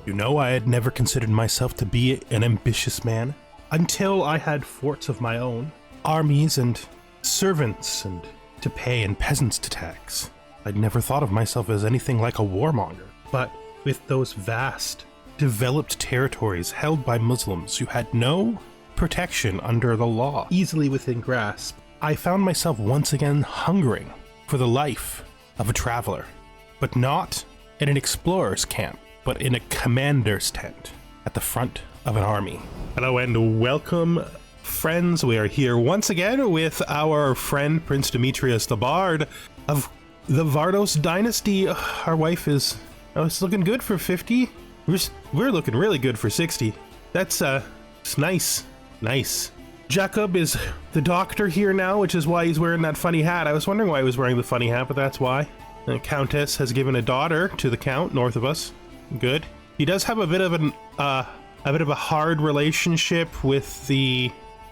You know, I had never considered myself to be an ambitious man until I had forts of my own, armies and servants and to pay and peasants to tax. I'd never thought of myself as anything like a warmonger, but with those vast, developed territories held by Muslims who had no protection under the law, easily within grasp, I found myself once again hungering for the life of a traveler, but not in an explorer's camp, but in a commander's tent at the front of an army. Hello and welcome, friends. We are here once again with our friend Prince Demetrius, the Bard of the Várdos dynasty. Our wife is it's looking good for 50. We're looking really good for 60. That's it's nice. Jacob is the doctor here now, which is why he's wearing that funny hat. I was wondering why he was wearing the funny hat, but that's why. The Countess has given a daughter to the Count north of us. Good. He does have a bit of a hard relationship with the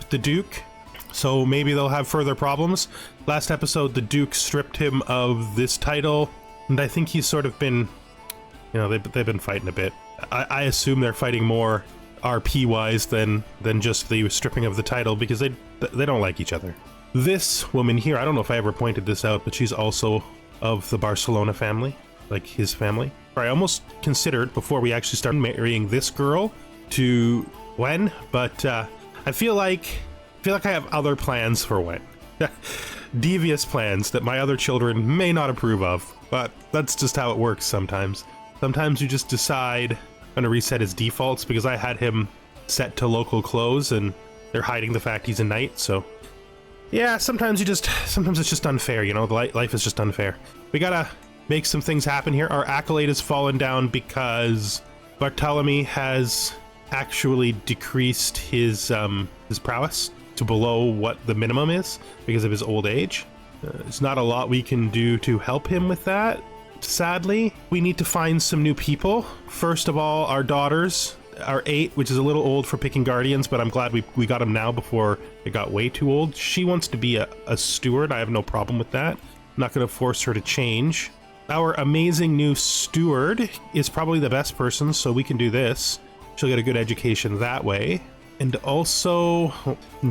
Duke, so maybe they'll have further problems. Last episode, the Duke stripped him of this title, and I think he's sort of been, you know, they've been fighting a bit. I assume they're fighting more RP-wise than just the stripping of the title, because they don't like each other. This woman here, I don't know if I ever pointed this out, but she's also of the Barcelona family, like his family. I almost considered, before we actually started, marrying this girl to Wen, but I feel like I have other plans for Wen. Devious plans that my other children may not approve of, but that's just how it works sometimes. Sometimes you just decide I'm gonna reset his defaults, because I had him set to local clothes and they're hiding the fact he's a knight, so yeah, sometimes it's just unfair, you know, life is just unfair. We gotta make some things happen here. Our accolade has fallen down because Bartholomew has actually decreased his prowess to below what the minimum is because of his old age. There's not a lot we can do to help him with that, sadly. We need to find some new people. First of all, our daughters are 8, which is a little old for picking guardians, but I'm glad we got them now before it got way too old. She wants to be a steward. I have no problem with that. I'm not going to force her to change. Our amazing new steward is probably the best person, so we can do this. She'll get a good education that way. And also,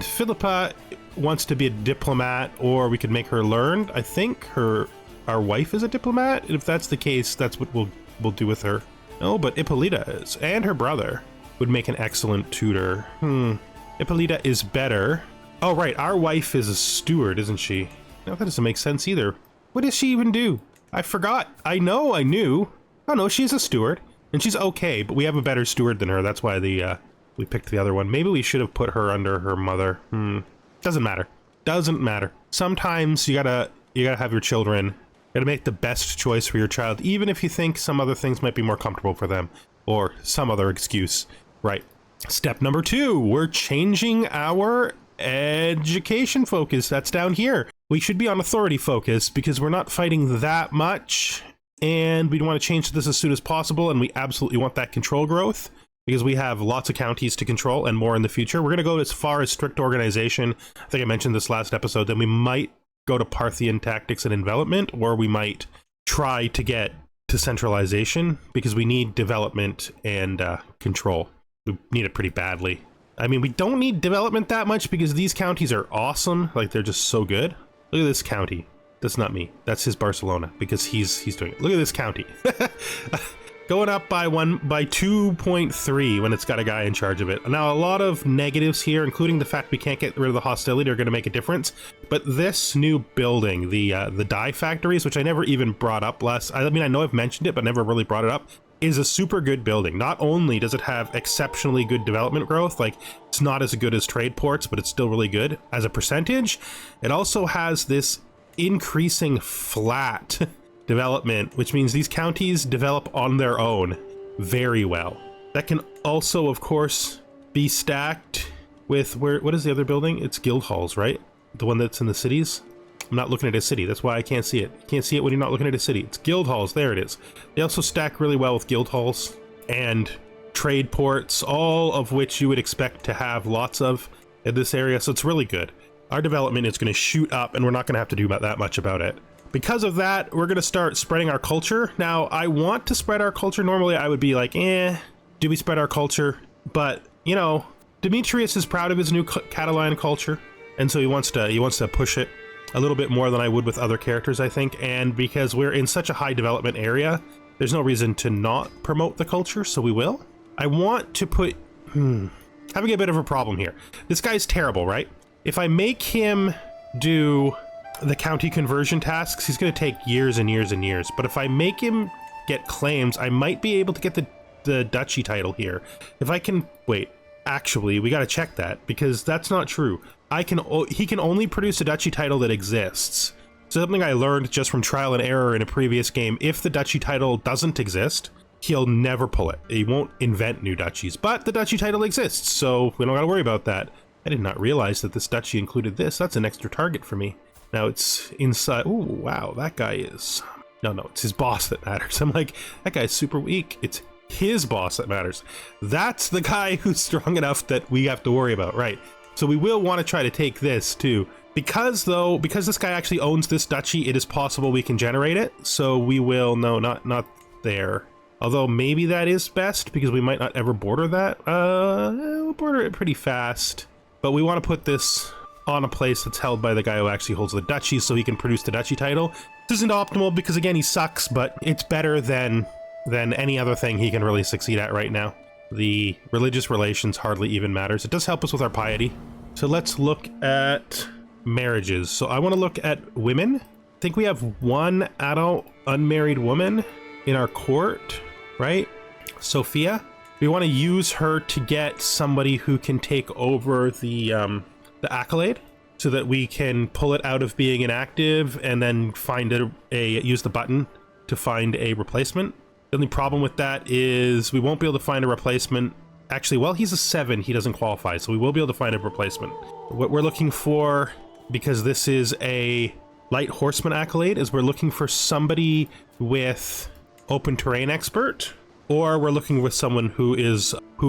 Philippa wants to be a diplomat, or we could make her learn. I think our wife is a diplomat. If that's the case, that's what we'll do with her. Oh, but Ippolita is, and her brother would make an excellent tutor. Ippolita is better. Oh, right, our wife is a steward, isn't she? No, that doesn't make sense either. What does she even do? I forgot. I knew. Oh no, she's a steward, and she's okay, but we have a better steward than her. That's why we picked the other one. Maybe we should have put her under her mother. Doesn't matter. Doesn't matter. Sometimes you gotta have your children. You gotta make the best choice for your child, even if you think some other things might be more comfortable for them, or some other excuse. Right. Step number 2, we're changing our education focus. That's down here. We should be on authority focus because we're not fighting that much, and we want to change this as soon as possible, and we absolutely want that control growth because we have lots of counties to control and more in the future. We're going to go as far as strict organization. I think I mentioned this last episode. Then we might go to Parthian tactics and envelopment, or we might try to get to centralization because we need development and control. We need it pretty badly. I mean, we don't need development that much because these counties are awesome. Like, they're just so good. Look at this county. That's not me. That's his Barcelona because he's doing it. Look at this county. Going up by 2.3 when it's got a guy in charge of it. Now, a lot of negatives here, including the fact we can't get rid of the hostility, are going to make a difference. But this new building, the dye factories, which I never even brought up I mean, I know I've mentioned it, but never really brought it up, is a super good building. Not only does it have exceptionally good development growth, like it's not as good as trade ports, but it's still really good as a percentage. It also has this increasing flat development, which means these counties develop on their own very well. That can also, of course, be stacked with what is the other building? It's guild halls, right? The one that's in the cities. I'm not looking at a city. That's why I can't see it. You can't see it when you're not looking at a city. It's guild halls. There it is. They also stack really well with guild halls and trade ports, all of which you would expect to have lots of in this area. So it's really good. Our development is going to shoot up, and we're not going to have to do that much about it. because of that, we're going to start spreading our culture. Now, I want to spread our culture. Normally, I would be like, do we spread our culture? But, you know, Demetrius is proud of his new Catalan culture, and so he wants to push it a little bit more than I would with other characters, I think. And because we're in such a high development area, there's no reason to not promote the culture, so we will. I want to put... having a bit of a problem here. This guy's terrible, right? If I make him do the county conversion tasks, he's going to take years and years and years. But if I make him get claims, I might be able to get the duchy title here. If I can... Wait, actually, we got to check that, because that's not true. He can only produce a duchy title that exists. Something I learned just from trial and error in a previous game. If the duchy title doesn't exist, he'll never pull it. He won't invent new duchies, but the duchy title exists, so we don't got to worry about that. I did not realize that this duchy included this. That's an extra target for me. Now it's inside. Oh, wow, that guy is... No, it's his boss that matters. I'm like, that guy's super weak. It's his boss that matters. That's the guy who's strong enough that we have to worry about, right? So we will want to try to take this too. Because this guy actually owns this duchy, it is possible we can generate it. So we will, no, not there. Although maybe that is best, because we might not ever border that. We'll border it pretty fast. But we want to put this on a place that's held by the guy who actually holds the duchy, so he can produce the duchy title. This isn't optimal because, again, he sucks, but it's better than any other thing he can really succeed at right now. The religious relations hardly even matters. It does help us with our piety. So let's look at marriages. So I want to look at women. I think we have one adult unmarried woman in our court, right? Sophia. We want to use her to get somebody who can take over the accolade, so that we can pull it out of being inactive and then find use the button to find a replacement. The only problem with that is we won't be able to find a replacement. Actually, well, he's a 7, he doesn't qualify, so we will be able to find a replacement. What we're looking for, because this is a light horseman accolade, is we're looking for somebody with open terrain expert, or we're looking with someone who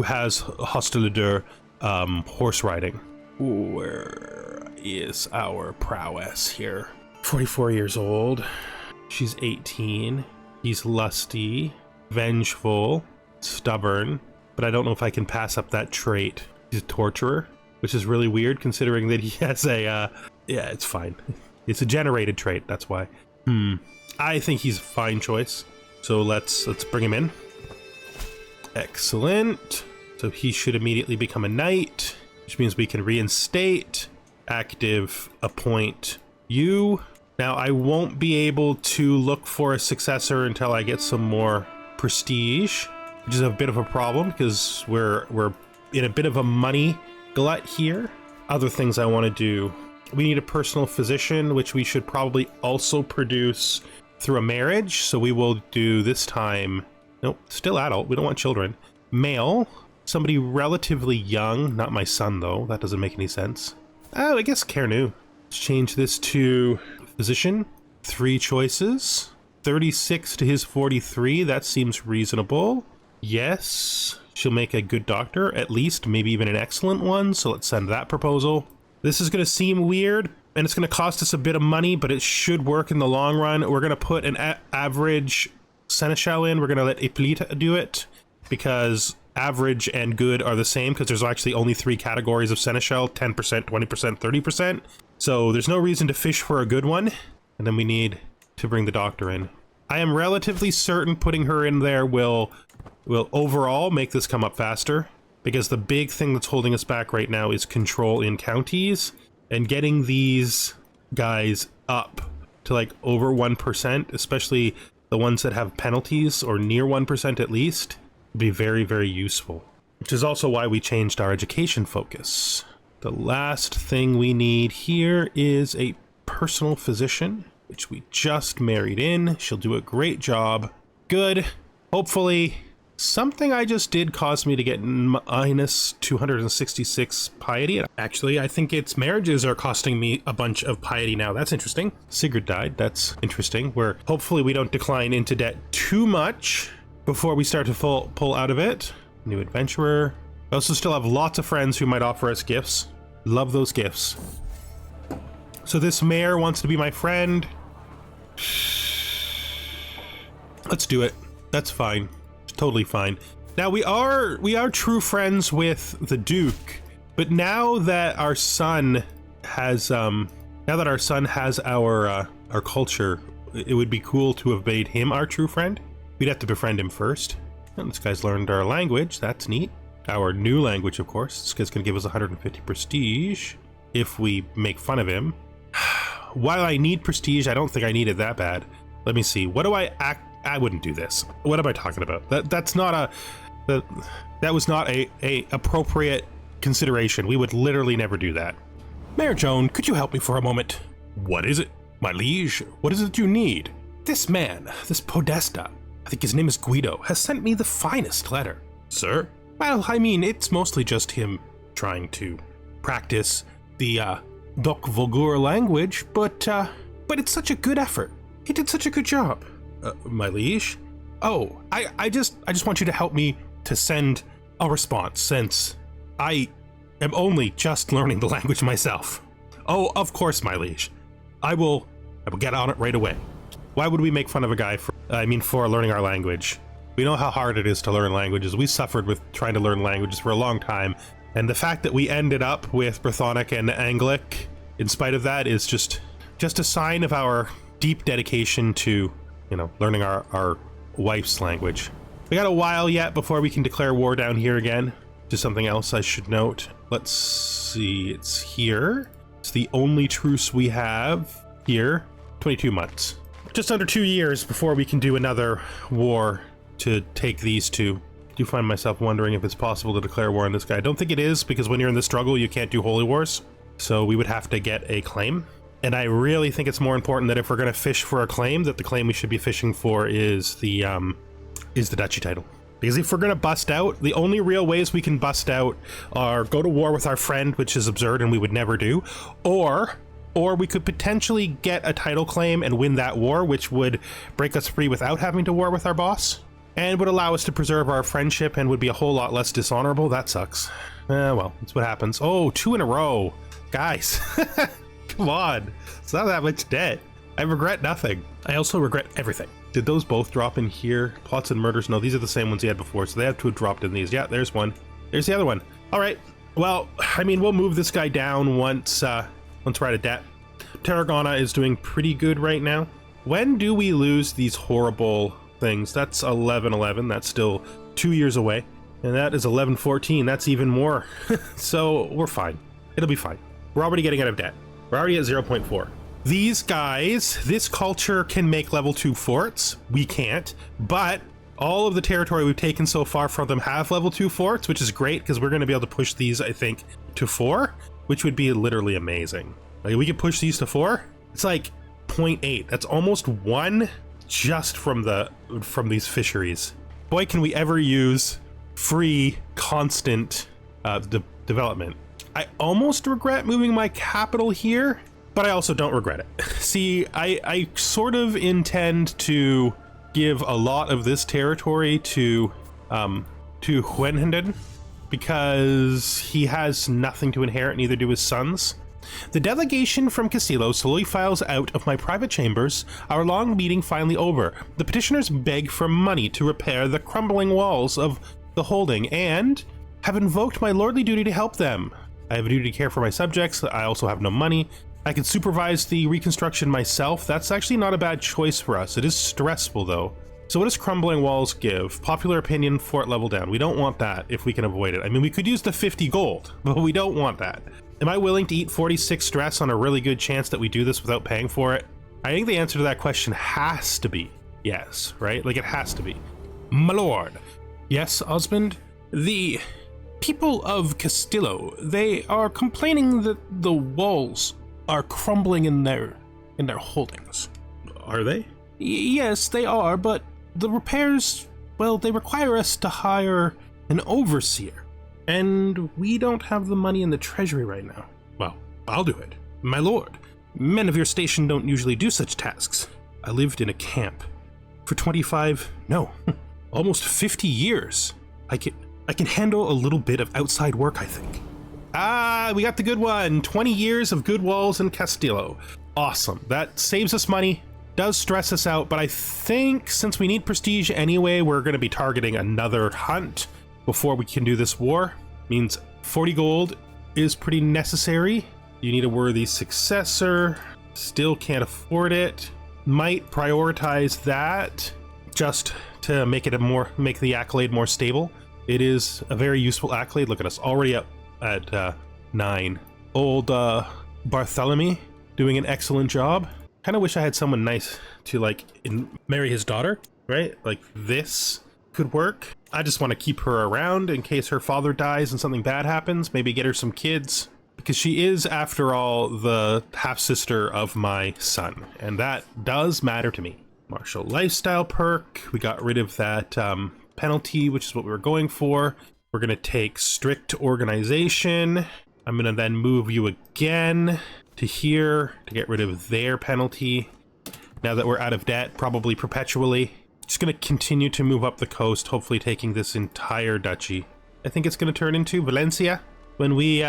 has hostilier horse riding. Where is our prowess here? 44 years old. She's 18. He's lusty, vengeful, stubborn, but I don't know if I can pass up that trait. He's a torturer, which is really weird considering that he has a, yeah, it's fine. It's a generated trait, that's why. I think he's a fine choice. So let's bring him in. Excellent. So he should immediately become a knight, which means we can reinstate, active, appoint you. Now I won't be able to look for a successor until I get some more prestige, which is a bit of a problem because we're in a bit of a money glut here. Other things I want to do. We need a personal physician, which we should probably also produce through a marriage. So we will do this time, nope, still adult. We don't want children. Male, somebody relatively young, not my son though. That doesn't make any sense. Oh, I guess Kernu. Let's change this to physician. 3 choices. 36 to his 43. That seems reasonable. Yes, she'll make a good doctor, at least, maybe even an excellent one. So let's send that proposal. This is going to seem weird, and it's going to cost us a bit of money, but it should work in the long run. We're going to put an average seneschal in. We're going to let Hippolyte do it, because average and good are the same, because there's actually only 3 categories of seneschal, 10%, 20%, 30%. So there's no reason to fish for a good one. And then we need to bring the doctor in. I am relatively certain putting her in there will overall make this come up faster, because the big thing that's holding us back right now is control in counties, and getting these guys up to like over 1%, especially the ones that have penalties or near 1% at least, would be very, very useful. Which is also why we changed our education focus. The last thing we need here is a personal physician, which we just married in. She'll do a great job. Good. Hopefully, something I just did caused me to get minus 266 piety. Actually, I think its marriages are costing me a bunch of piety now. That's interesting. Sigurd died. That's interesting. Where hopefully we don't decline into debt too much before we start to pull out of it. New adventurer. I also still have lots of friends who might offer us gifts. Love those gifts. So this mayor wants to be my friend. Let's do it. That's fine. It's totally fine. Now we are true friends with the Duke, but now that our son has our culture, it would be cool to have made him our true friend. We'd have to befriend him first. And this guy's learned our language. That's neat. Our new language, of course. This guy's gonna give us 150 prestige if we make fun of him. While I need prestige, I don't think I need it that bad. Let me see. What do I wouldn't do this. What am I talking about? That was not a appropriate consideration. We would literally never do that. Mayor Joan, could you help me for a moment? What is it, my liege? What is it you need? This man, this Podesta, I think his name is Guido, has sent me the finest letter. Sir? Well, I mean, it's mostly just him trying to practice the Doc Vulgur language, but it's such a good effort. He did such a good job. My liege? Oh, I just want you to help me to send a response, since I am only just learning the language myself. Oh, of course, my liege. I will get on it right away. Why would we make fun of a guy for learning our language? We know how hard it is to learn languages. We suffered with trying to learn languages for a long time, and the fact that we ended up with Brythonic and Anglic, in spite of that, is just a sign of our deep dedication to, learning our wife's language. We got a while yet before we can declare war down here again. Just something else I should note. Let's see, it's here. It's the only truce we have here. 22 months. Just under 2 years before we can do another war to take these two. I do find myself wondering if it's possible to declare war on this guy. I don't think it is, because when you're in the struggle, you can't do holy wars. So we would have to get a claim. And I really think it's more important that if we're going to fish for a claim, that the claim we should be fishing for is the duchy title. Because if we're going to bust out, the only real ways we can bust out are go to war with our friend, which is absurd and we would never do, or we could potentially get a title claim and win that war, which would break us free without having to war with our boss, and would allow us to preserve our friendship and would be a whole lot less dishonorable. That sucks. Well, that's what happens. Oh, 2 in a row. Guys, come on. It's not that much debt. I regret nothing. I also regret everything. Did those both drop in here? Plots and murders? No, these are the same ones he had before, so they have to have dropped in these. Yeah, there's one. There's the other one. All right. Well, I mean, we'll move this guy down once we're out of debt. Tarragona is doing pretty good right now. When do we lose these horrible things? That's 11-11. That's still 2 years away. And that is 11-14. That's even more. So we're fine. It'll be fine. We're already getting out of debt. We're already at 0.4. These guys, this culture can make level 2 forts. We can't, but all of the territory we've taken so far from them have level 2 forts, which is great because we're going to be able to push these, I think, to 4, which would be literally amazing. Like, we can push these to 4. It's like 0.8. That's almost 1 just from these fisheries. Boy, can we ever use free, constant development. I almost regret moving my capital here, but I also don't regret it. See, I sort of intend to give a lot of this territory to Huenhenden, because he has nothing to inherit, neither do his sons. The delegation from Castillo slowly files out of my private chambers, our long meeting finally over. The petitioners beg for money to repair the crumbling walls of the holding, and have invoked my lordly duty to help them. I have a duty to care for my subjects. I also have no money. I can supervise the reconstruction myself. That's actually not a bad choice for us. It is stressful though. So what does crumbling walls give? Popular opinion, fort level down. We don't want that if we can avoid it. I mean, we could use the 50 gold, but we don't want that. Am I willing to eat 46 stress on a really good chance that we do this without paying for it? I think the answer to that question has to be yes, right? Like, it has to be. My lord. Yes, Osmond? The people of Castillo, they are complaining that the walls are crumbling in their holdings. Are they? Yes, they are, but the repairs, well, they require us to hire an overseer, and we don't have the money in the treasury right now. Well, I'll do it. My lord, men of your station don't usually do such tasks. I lived in a camp for almost 50 years. I can handle a little bit of outside work, I think. Ah, we got the good one. 20 years of good walls in Castillo. Awesome. That saves us money. does stress us out, but I think since we need prestige anyway, we're going to be targeting another hunt before we can do this war. Means 40 gold is pretty necessary. You need a worthy successor. Still can't afford it. Might prioritize that just to make it make the accolade more stable. It is a very useful accolade. Look at us, already up at 9. Old Bartholomew doing an excellent job. Kind of wish I had someone nice to like marry his daughter, right? Like this could work. I just want to keep her around in case her father dies and something bad happens. Maybe get her some kids, because she is, after all, the half-sister of my son, and that does matter to me. Martial lifestyle perk. We got rid of that penalty, which is what we were going for. We're going to take strict organization. I'm going to then move you again to here to get rid of their penalty. Now that we're out of debt, probably perpetually. Just going to continue to move up the coast, hopefully taking this entire duchy. I think it's going to turn into Valencia when we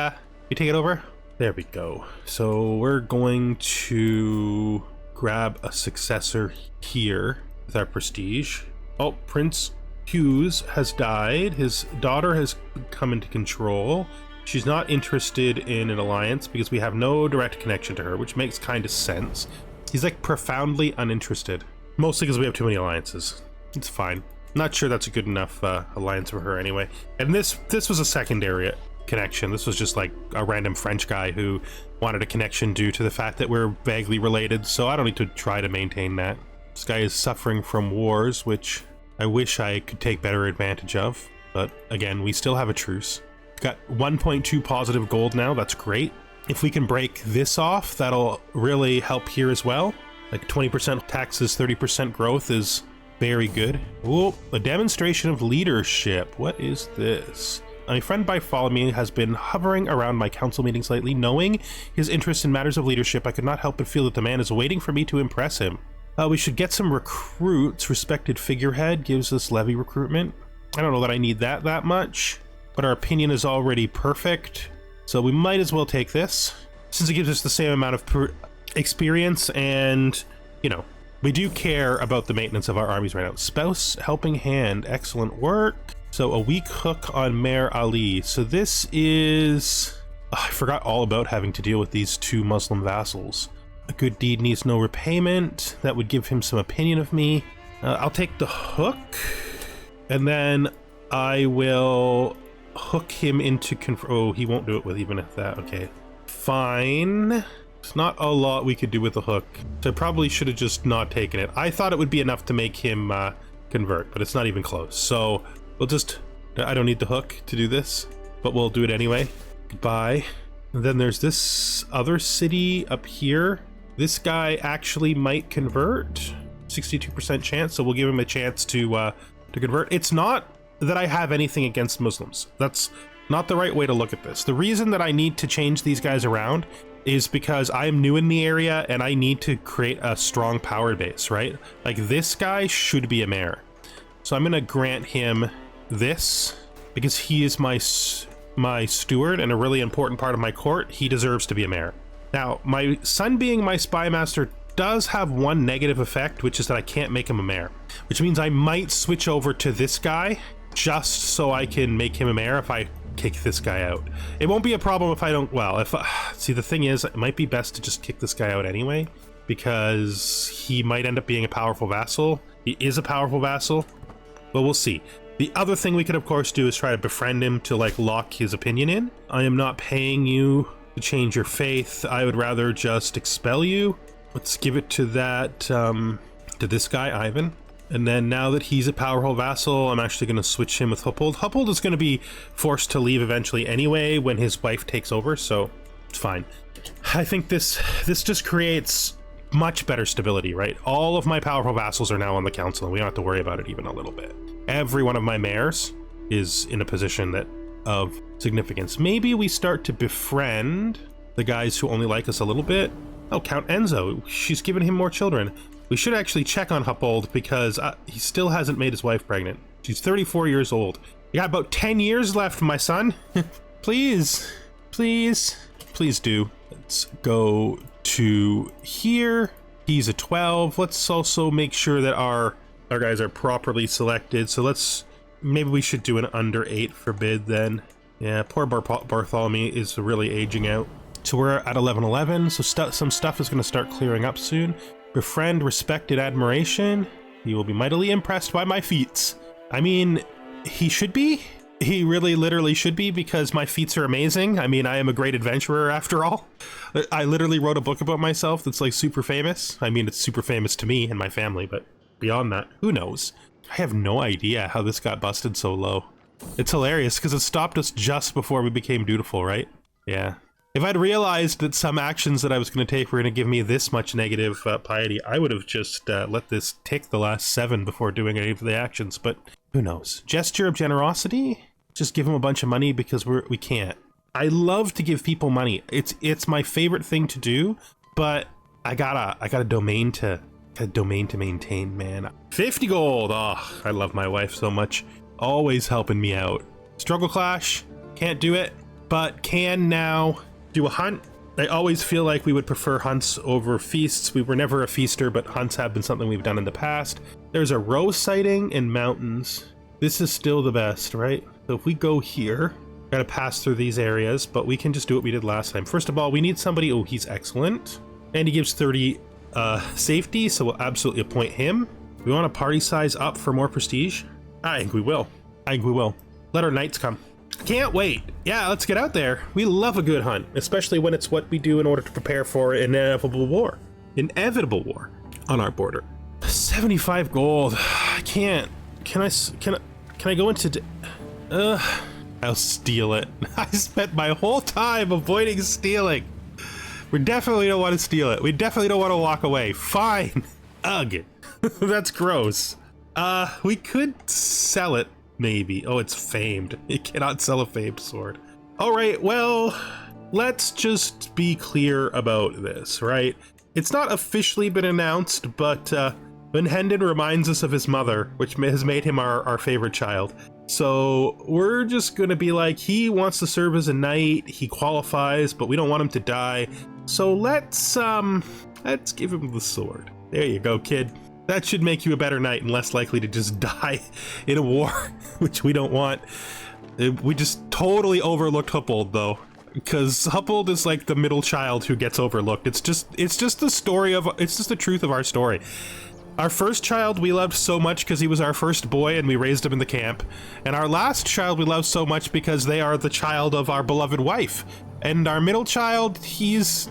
take it over. There we go. So we're going to grab a successor here with our prestige. Oh, Prince Hughes has died. His daughter has come into control. She's not interested in an alliance because we have no direct connection to her, which makes kind of sense. He's like profoundly uninterested, mostly because we have too many alliances. It's fine. Not sure that's a good enough alliance for her anyway. And this was a secondary connection. This was just like a random French guy who wanted a connection due to the fact that we're vaguely related, so I don't need to try to maintain that. This guy is suffering from wars, which I wish I could take better advantage of, but again, we still have a truce. Got 1.2 positive gold now. That's great. If we can break this off, that'll really help here as well. Like 20% taxes, 30% growth is very good. Whoa, a demonstration of leadership. What is this? My friend Bartholomew has been hovering around my council meetings lately. Knowing his interest in matters of leadership, I could not help but feel that the man is waiting for me to impress him. We should get some recruits. Respected figurehead gives us levy recruitment. I don't know that I need that much, but our opinion is already perfect, so we might as well take this since it gives us the same amount of experience, and you know, we do care about the maintenance of our armies right now. Spouse helping hand, excellent work. So a weak hook on Mayor Ali. So this is, I forgot all about having to deal with these 2 Muslim vassals. A good deed needs no repayment. That would give him some opinion of me. I'll take the hook, and then I will hook him into oh, he won't do it with even at that. Okay, fine. It's not a lot we could do with the hook, so I probably should have just not taken it. I thought it would be enough to make him convert, but it's not even close. So we'll just, I don't need the hook to do this, but we'll do it anyway. Goodbye. And then there's this other city up here. This guy actually might convert, 62% chance, so we'll give him a chance to convert. It's not that I have anything against Muslims. That's not the right way to look at this. The reason that I need to change these guys around is because I am new in the area and I need to create a strong power base, right? Like this guy should be a mayor. So I'm gonna grant him this because he is my steward and a really important part of my court. He deserves to be a mayor. Now, my son being my spy master does have one negative effect, which is that I can't make him a mayor, which means I might switch over to this guy just so I can make him a mayor if I kick this guy out. It won't be a problem if I don't, well, if see, the thing is, it might be best to just kick this guy out anyway, because he might end up being a powerful vassal. He is a powerful vassal, but we'll see. The other thing we could of course do is try to befriend him to like lock his opinion in. I am not paying you to change your faith. I would rather just expel you. Let's give it to that, to this guy, Ivan. And then now that he's a powerful vassal, I'm actually going to switch him with Huppold. Huppold is going to be forced to leave eventually anyway when his wife takes over, so it's fine. I think this just creates much better stability, right? All of my powerful vassals are now on the council, and we don't have to worry about it even a little bit. Every one of my mayors is in a position of significance. Maybe we start to befriend the guys who only like us a little bit. Oh, Count Enzo, she's given him more children. We should actually check on Huppold because he still hasn't made his wife pregnant. She's 34 years old. You got about 10 years left, my son. Please, please, please do. Let's go to here. He's a 12. Let's also make sure that our guys are properly selected. So maybe we should do an under 8 for bid then. Yeah, poor Bartholomew is really aging out. So we're at 11-11, so some stuff is going to start clearing up soon. Befriend, respect, and admiration. He will be mightily impressed by my feats. I mean, he should be. He really literally should be, because my feats are amazing. I mean, I am a great adventurer after all. I literally wrote a book about myself that's like super famous. I mean, it's super famous to me and my family, but beyond that, who knows? I have no idea how this got busted so low. It's hilarious because it stopped us just before we became dutiful, right? Yeah. If I'd realized that some actions that I was going to take were going to give me this much negative piety, I would have just let this tick the last 7 before doing any of the actions, but who knows? Gesture of generosity? Just give them a bunch of money because we can't. I love to give people money. It's my favorite thing to do, but I got a domain to maintain, man. 50 gold. Oh, I love my wife so much. Always helping me out. Struggle clash. Can't do it, but can now do a hunt. I always feel like we would prefer hunts over feasts. We were never a feaster, but hunts have been something we've done in the past. There's a rose sighting in mountains. This is still the best, right? So if we go here, gotta pass through these areas, but we can just do what we did last time. First of all, we need somebody. Oh, he's excellent. And he gives 30 safety, so we'll absolutely appoint him. We want a party size up for more prestige? I think we will. Let our knights come. Can't wait. Yeah, let's get out there. We love a good hunt, especially when it's what we do in order to prepare for an inevitable war. Inevitable war on our border. 75 gold. I can't. Can I go into... I'll steal it. I spent my whole time avoiding stealing. We definitely don't want to steal it. We definitely don't want to walk away. Fine. Ugh. That's gross. We could sell it, maybe. Oh, it's famed. You cannot sell a famed sword. All right, well, let's just be clear about this, right? It's not officially been announced, but Van Henden reminds us of his mother, which has made him our favorite child. So we're just gonna be like, he wants to serve as a knight, he qualifies, but we don't want him to die. So let's give him the sword. There you go, kid. That should make you a better knight and less likely to just die in a war, which we don't want. We just totally overlooked Huppold though, because Huppold is like the middle child who gets overlooked. It's just the truth of our story. Our first child we loved so much because he was our first boy and we raised him in the camp. And our last child we love so much because they are the child of our beloved wife. And our middle child, he's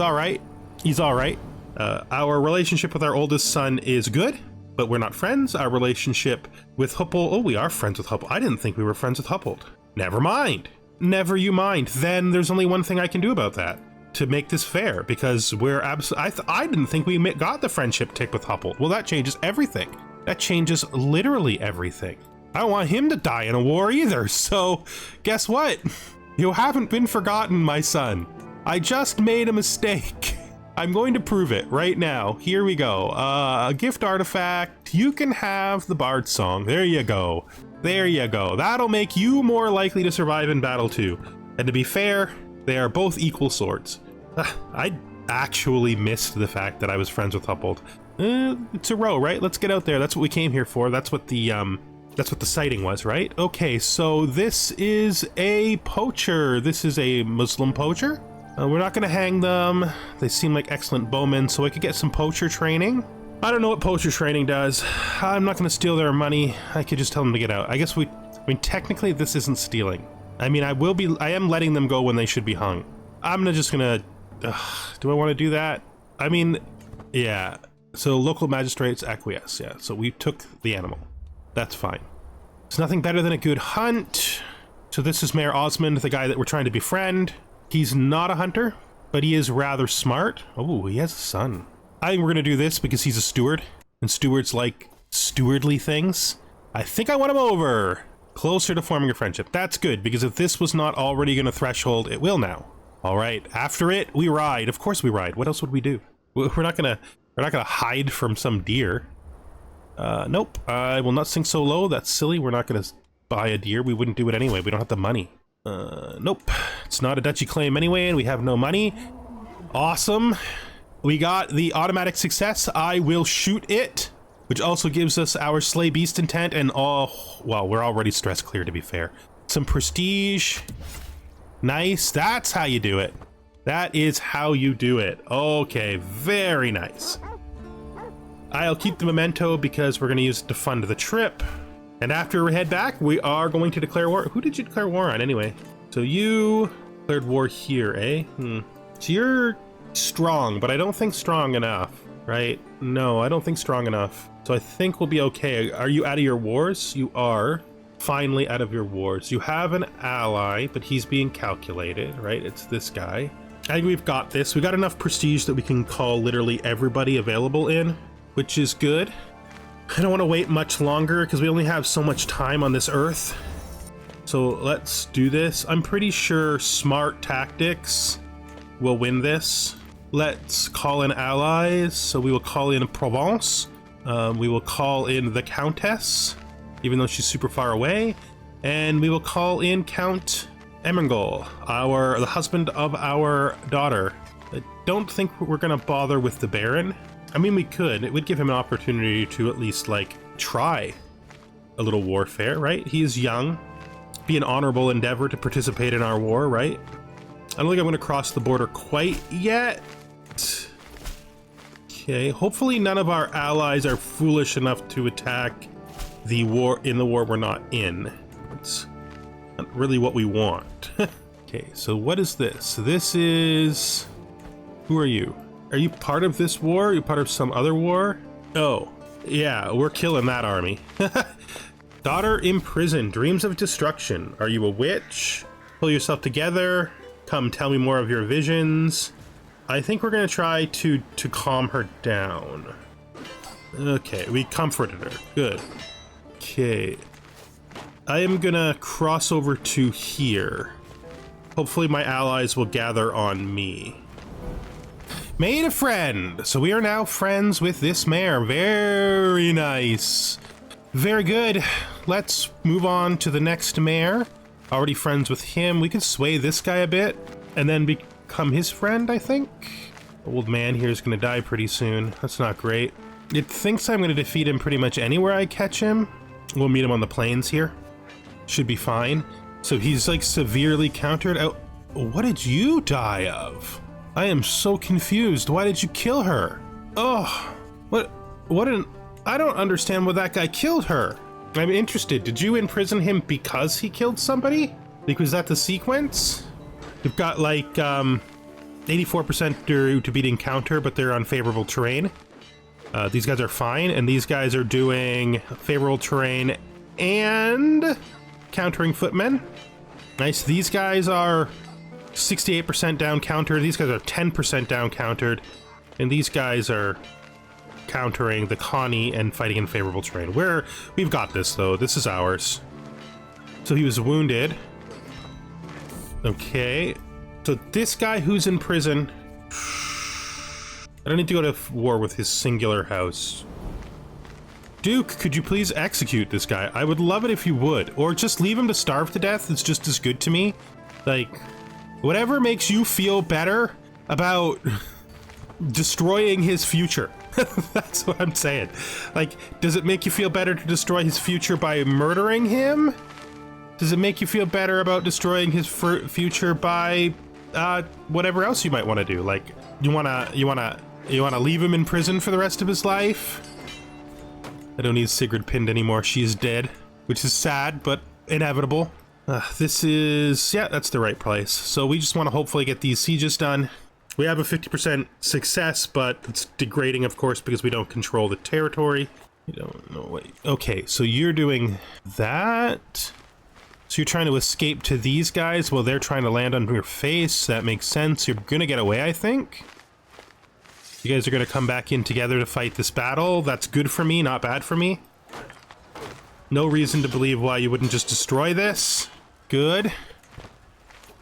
all right. He's all right. Our relationship with our oldest son is good, but we're not friends. Our relationship with Huppold, oh, we are friends with Huppold. I didn't think we were friends with Huppold. Never mind. Never you mind. Then there's only one thing I can do about that to make this fair, because we're I didn't think we got the friendship tick with Huppold. Well, that changes everything. That changes literally everything. I don't want him to die in a war either. So guess what? You haven't been forgotten, my son. I just made a mistake. I'm going to prove it right now. Here we go. A gift artifact. You can have the Bard Song. There you go. There you go. That'll make you more likely to survive in battle too. And to be fair, they are both equal swords. I actually missed the fact that I was friends with Huppold. It's a row, right? Let's get out there. That's what we came here for. That's what the sighting was, right? Okay, so this is a poacher. This is a Muslim poacher. We're not going to hang them. They seem like excellent bowmen, so I could get some poacher training. I don't know what poacher training does. I'm not going to steal their money. I could just tell them to get out. I guess technically this isn't stealing. I mean, I am letting them go when they should be hung. Do I want to do that? I mean, yeah. So local magistrates acquiesce, yeah. So we took the animal. That's fine. It's nothing better than a good hunt. So this is Mayor Osmond, the guy that we're trying to befriend. He's not a hunter, but he is rather smart. Oh, he has a son. I think we're gonna do this because he's a steward, and stewards like stewardly things. I think I want him over. Closer to forming a friendship. That's good, because if this was not already gonna threshold, it will now. All right, after it, we ride. Of course we ride. What else would we do? We're not gonna hide from some deer. Nope. I will not sink so low. That's silly. We're not gonna buy a deer. We wouldn't do it anyway. We don't have the money. Nope. It's not a duchy claim anyway, and we have no money. Awesome. we got the automatic success. I will shoot it, which also gives us our slay beast intent. And oh, well, we're already stress clear, to be fair. Some prestige. Nice. That's how you do it. That is how you do it. Okay, very nice. I'll keep the memento because we're going to use it to fund the trip. And after we head back, we are going to declare war. Who did you declare war on anyway? So you declared war here, eh? So you're strong, but I don't think strong enough, right? No, I don't think strong enough. So I think we'll be okay. Are you out of your wars? You are finally out of your wars. You have an ally, but he's being calculated, right? It's this guy. I think we've got this. We got enough prestige that we can call literally everybody available in, which is good. I don't want to wait much longer because we only have so much time on this earth. So let's do this. I'm pretty sure smart tactics will win this. Let's call in allies. So we will call in Provence. We will call in the Countess, even though she's super far away. And we will call in Count Emmergol, the husband of our daughter. I don't think we're gonna bother with the Baron. I mean, we could. It would give him an opportunity to at least, like, try a little warfare, right? He is young. Be an honorable endeavor to participate in our war, right? I don't think I'm gonna cross the border quite yet. Okay, hopefully none of our allies are foolish enough to attack the war we're not in. It's not really what we want. Okay, so what is this? This is... Who are you? Are you part of this war? Are you part of some other war? Oh, yeah, we're killing that army. Daughter imprisoned, dreams of destruction. Are you a witch? Pull yourself together. Come tell me more of your visions. I think we're gonna try to calm her down. Okay, we comforted her. Good. Okay. I am gonna cross over to here. Hopefully my allies will gather on me. Made a friend. So we are now friends with this mayor. Very nice. Very good. Let's move on to the next mayor. Already friends with him. We can sway this guy a bit and then become his friend, I think. Old man here is going to die pretty soon. That's not great. It thinks I'm going to defeat him pretty much anywhere I catch him. We'll meet him on the plains here. Should be fine. So he's like severely countered. Oh, what did you die of? I am so confused. Why did you kill her? Oh, I don't understand why that guy killed her. I'm interested. Did you imprison him because he killed somebody? Like, was that the sequence? You've got like 84% to beating counter, but they're on favorable terrain. These guys are fine, and these guys are doing favorable terrain and countering footmen. Nice. These guys are 68% down counter. These guys are 10% down countered, and these guys are countering the Connie and fighting in favorable terrain. We've got this though. This is ours. So he was wounded. Okay. So this guy who's in prison, I don't need to go to war with his singular house. Duke, could you please execute this guy? I would love it if you would, or just leave him to starve to death. It's just as good to me. Like, whatever makes you feel better about destroying his future. That's what I'm saying. Like, does it make you feel better to destroy his future by murdering him? Does it make you feel better about destroying his future by whatever else you might want to do? Like, you wanna leave him in prison for the rest of his life? I don't need Sigrid pinned anymore. She is dead, which is sad but inevitable. This is, yeah, that's the right place. So we just want to hopefully get these sieges done. We have a 50% success, but it's degrading, of course, because we don't control the territory. You don't know. Wait. Okay, so you're doing that. So you're trying to escape to these guys while they're trying to land on your face. That makes sense. You're gonna get away, I think. You guys are gonna come back in together to fight this battle. That's good for me, not bad for me. No reason to believe why you wouldn't just destroy this. Good.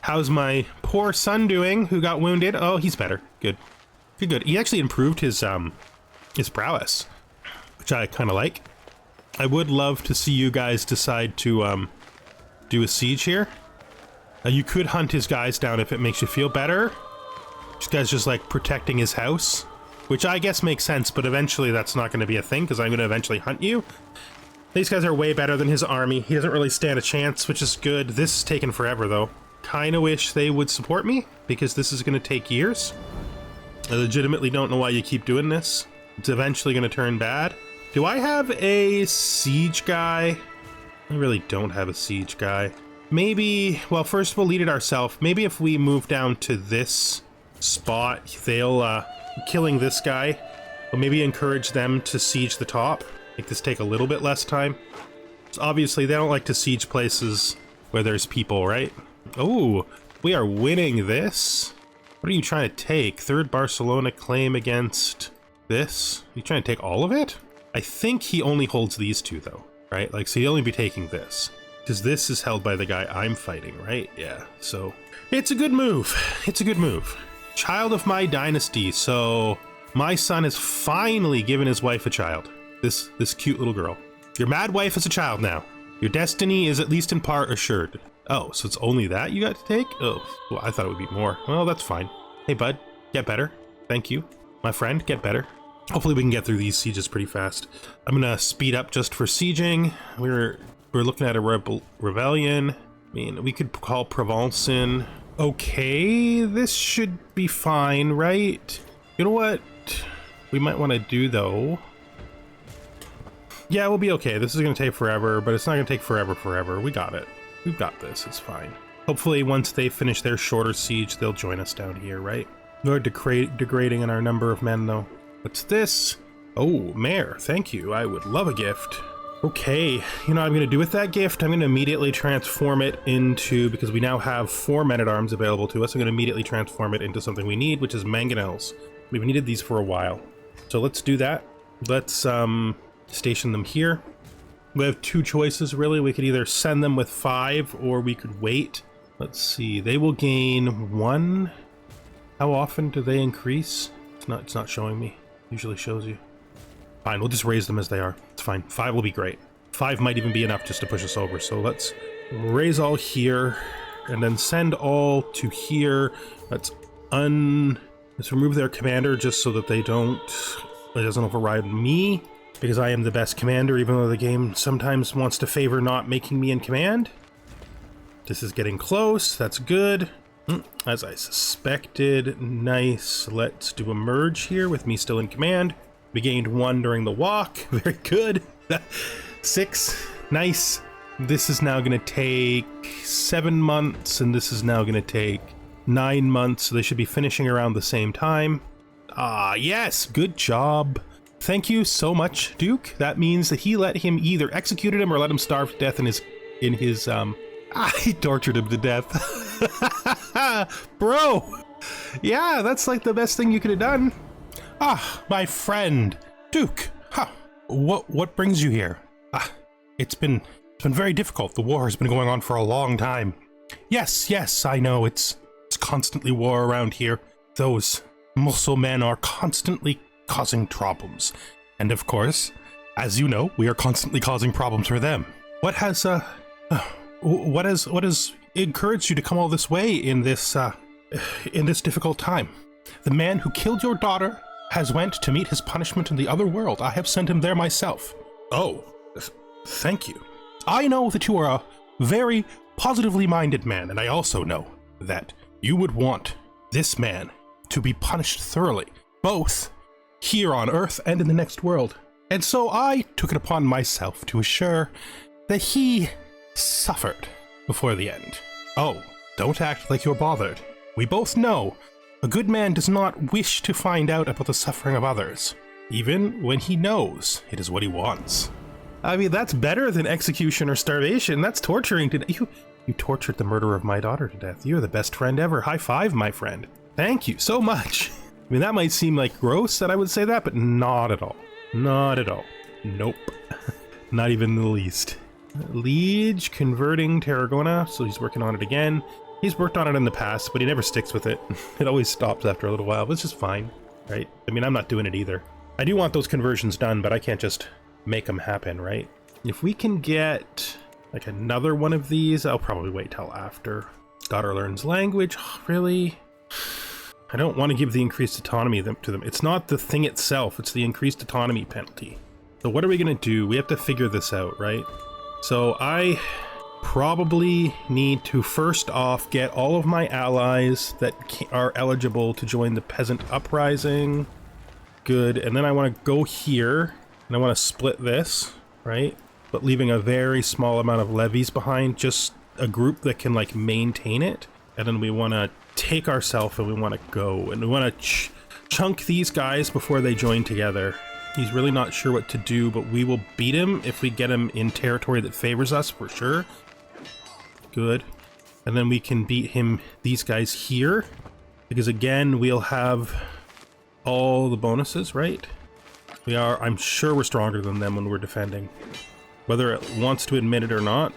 How's my poor son doing, who got wounded? Oh, he's better. Good. Good, good. He actually improved his prowess, which I kind of like. I would love to see you guys decide to do a siege here. You could hunt his guys down if it makes you feel better. This guy's just like protecting his house, which I guess makes sense, but eventually that's not going to be a thing because I'm going to eventually hunt you. These guys are way better than his army. He doesn't really stand a chance, which is good. This is taking forever though. Kind of wish they would support me because this is going to take years. I legitimately don't know why you keep doing this. It's eventually going to turn bad. Do I have a siege guy? I really don't have a siege guy. Maybe, well, first we'll lead it ourselves. Maybe if we move down to this spot, they'll, killing this guy, will maybe encourage them to siege the top. Make this take a little bit less time. So obviously, they don't like to siege places where there's people, right? Oh, we are winning this. What are you trying to take? Third Barcelona claim against this? Are you trying to take all of it? I think he only holds these two though, right? Like, so he'll only be taking this. Because this is held by the guy I'm fighting, right? Yeah, so it's a good move. It's a good move. Child of my dynasty, so my son has finally given his wife a child. This cute little girl. Your mad wife is a child now. Your destiny is at least in part assured. Oh, so it's only that you got to take? Oh, well, I thought it would be more. Well, that's fine. Hey, bud, get better. Thank you. My friend, get better. Hopefully we can get through these sieges pretty fast. I'm gonna speed up just for sieging. We're looking at a rebellion. I mean, we could call Provence in. Okay, this should be fine, right? You know what we might want to do though? Yeah, we'll be okay. This is gonna take forever, but it's not gonna take forever. We got it. We've got this, it's fine. Hopefully once they finish their shorter siege, they'll join us down here, right? We're degrading in our number of men though. What's this? Oh, Mayor, thank you. I would love a gift. Okay, you know what I'm gonna do with that gift? I'm gonna immediately transform it into, because we now have 4 men-at-arms available to us, I'm gonna immediately transform it into something we need, which is mangonels. We've needed these for a while. So let's do that. Let's station them here. We have 2 choices really. We could either send them with 5 or we could wait. Let's see, they will gain 1. How often do they increase? It's not showing me. Usually shows you. Fine, we'll just raise them as they are. It's fine. 5 will be great. 5 might even be enough just to push us over. So let's raise all here and then send all to here. Let's remove their commander just so that it doesn't override me, because I am the best commander, even though the game sometimes wants to favor not making me in command. This is getting close. That's good. As I suspected. Nice. Let's do a merge here with me still in command. We gained 1 during the walk. Very good. 6. Nice. This is now going to take 7 months, and this is now going to take 9 months, so they should be finishing around the same time. Ah, yes. Good job. Thank you so much, Duke. That means that he let him either executed him or let him starve to death in his he tortured him to death. Bro. Yeah, that's like the best thing you could have done. Ah, my friend, Duke. Huh. What brings you here? It's been very difficult. The war has been going on for a long time. Yes, I know. It's constantly war around here. Those muscle men are constantly causing problems. And of course, as you know, we are constantly causing problems for them. What has encouraged you to come all this way in this difficult time? The man who killed your daughter has went to meet his punishment in the other world. I have sent him there myself. Oh, thank you. I know that you are a very positively minded man, and I also know that you would want this man to be punished thoroughly, both here on Earth and in the next world. And so I took it upon myself to assure that he suffered before the end. Oh, don't act like you're bothered. We both know a good man does not wish to find out about the suffering of others, even when he knows it is what he wants. I mean, that's better than execution or starvation. That's torturing to death. You tortured the murderer of my daughter to death. You're the best friend ever. High five, my friend. Thank you so much. I mean, that might seem like gross that I would say that, but not at all. Not at all. Nope. Not even the least. Liege converting Tarragona, so he's working on it again. He's worked on it in the past, but he never sticks with it. It always stops after a little while, but it's just fine, right? I mean, I'm not doing it either. I do want those conversions done, but I can't just make them happen, right? If we can get like another one of these, I'll probably wait till after. Daughter learns language. Really? I don't want to give the increased autonomy to them. It's not the thing itself, it's the increased autonomy penalty. So what are we going to do? We have to figure this out, right? So I probably need to first off get all of my allies that are eligible to join the peasant uprising. Good. And then I want to go here and I want to split this, right? But leaving a very small amount of levies behind, just a group that can like maintain it. And then we want to take ourselves and we want to go and we want to chunk these guys before they join together. He's really not sure what to do, but we will beat him if we get him in territory that favors us for sure. Good. And then we can beat him, these guys here, because again, we'll have all the bonuses, right? We are, I'm sure we're stronger than them when we're defending. Whether it wants to admit it or not,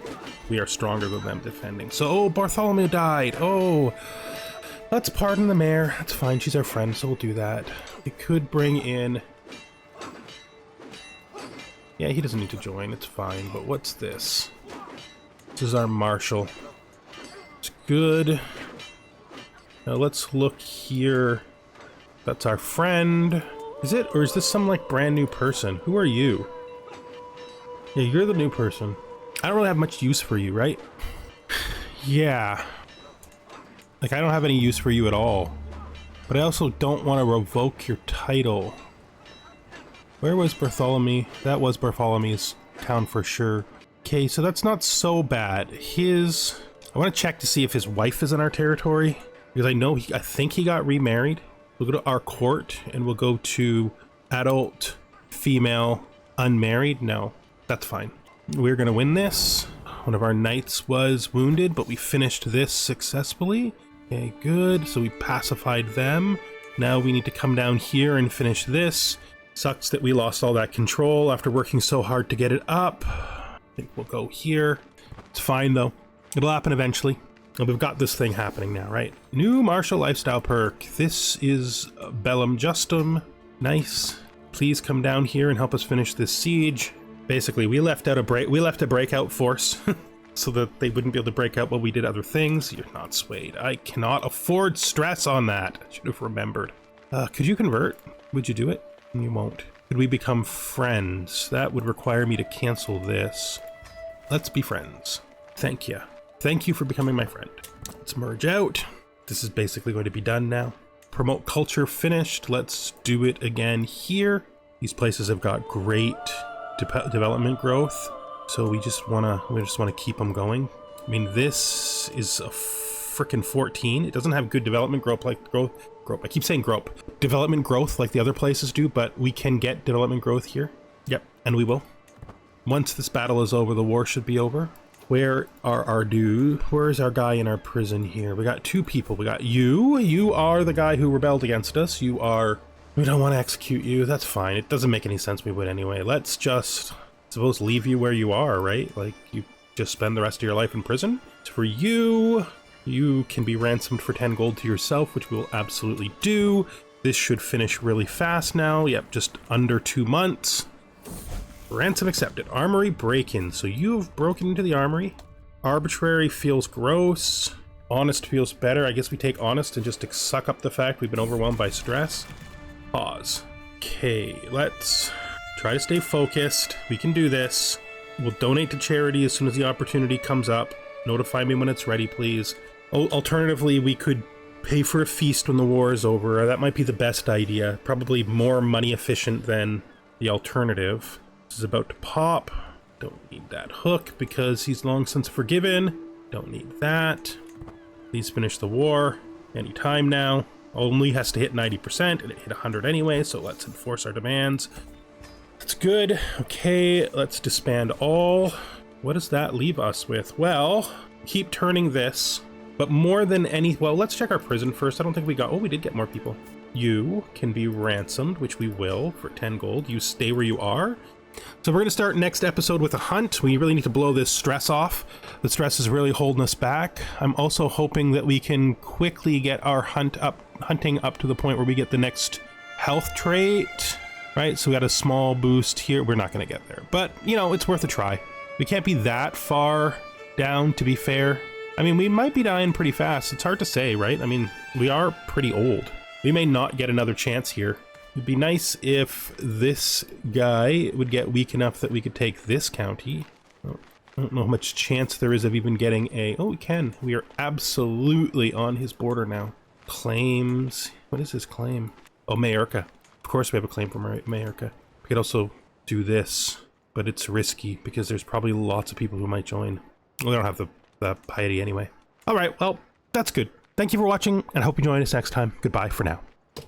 we are stronger than them defending. So, oh, Bartholomew died. Oh, let's pardon the mayor. That's fine. She's our friend, so we'll do that. We could bring in... Yeah, he doesn't need to join. It's fine. But what's this? This is our marshal. It's good. Now let's look here. That's our friend. Is it? Or is this some like brand new person? Who are you? Yeah, you're the new person. I don't really have much use for you, right? Yeah. Like, I don't have any use for you at all. But I also don't want to revoke your title. Where was Bartholomew? That was Bartholomew's town for sure. Okay, so that's not so bad. I want to check to see if his wife is in our territory. Because I know, I think he got remarried. We'll go to our court and we'll go to adult, female, unmarried. No. That's fine. We're gonna win this. One of our knights was wounded, but we finished this successfully. Okay, good. So we pacified them. Now we need to come down here and finish this. Sucks that we lost all that control after working so hard to get it up. I think we'll go here. It's fine though. It'll happen eventually. And we've got this thing happening now, right? New martial lifestyle perk. This is Bellum Justum. Nice. Please come down here and help us finish this siege. Basically, we left a breakout force so that they wouldn't be able to break out while we did other things. You're not swayed. I cannot afford stress on that. I should have remembered. Could you convert? Would you do it? You won't. Could we become friends? That would require me to cancel this. Let's be friends. Thank you. Thank you for becoming my friend. Let's merge out. This is basically going to be done now. Promote culture finished. Let's do it again here. These places have got great development growth, so we just want to keep them going. I mean, this is a freaking 14. It doesn't have good development growth like I keep saying development growth like the other places do, but we can get development growth here. Yep, and we will. Once this battle is over, the war should be over. Where are our dude? Where's our guy in our prison here? We got two people. We got you. You are the guy who rebelled against us. You are... We don't want to execute you. That's fine. It doesn't make any sense we would anyway. Let's just, suppose, leave you where you are, right? Like, you just spend the rest of your life in prison. As for you, you can be ransomed for 10 gold to yourself, which we will absolutely do. This should finish really fast now. Yep, just under 2 months. Ransom accepted. Armory break-in. So you've broken into the armory. Arbitrary feels gross. Honest feels better. I guess we take honest and just suck up the fact we've been overwhelmed by stress. Pause. Okay, let's try to stay focused. We can do this. We'll donate to charity as soon as the opportunity comes up. Notify me when it's ready, please. Alternatively, we could pay for a feast when the war is over. That might be the best idea. Probably more money efficient than the alternative. This is about to pop. Don't need that hook because he's long since forgiven. Don't need that. Please finish the war anytime now. Only has to hit 90%, and it hit 100 anyway, so let's enforce our demands. That's good. Okay, let's disband all. What does that leave us with? Well, keep turning this, but more than any... Well, let's check our prison first. I don't think we got... Oh, we did get more people. You can be ransomed, which we will, for 10 gold. You stay where you are. So we're going to start next episode with a hunt. We really need to blow this stress off. The stress is really holding us back. I'm also hoping that we can quickly get our hunting up to the point where we get the next health trait, right? So we got a small boost here. We're not going to get there, but you know, it's worth a try. We can't be that far down, to be fair. I mean, we might be dying pretty fast. It's hard to say, right? I mean, we are pretty old. We may not get another chance here. It'd be nice if this guy would get weak enough that we could take this county. Oh, I don't know how much chance there is of even getting a... Oh, we can. We are absolutely on his border now. Claims. What is his claim? Oh, Majorca. Of course we have a claim from Majorca. We could also do this, but it's risky because there's probably lots of people who might join. Well, they don't have the piety anyway. All right, well, that's good. Thank you for watching, and I hope you join us next time. Goodbye for now.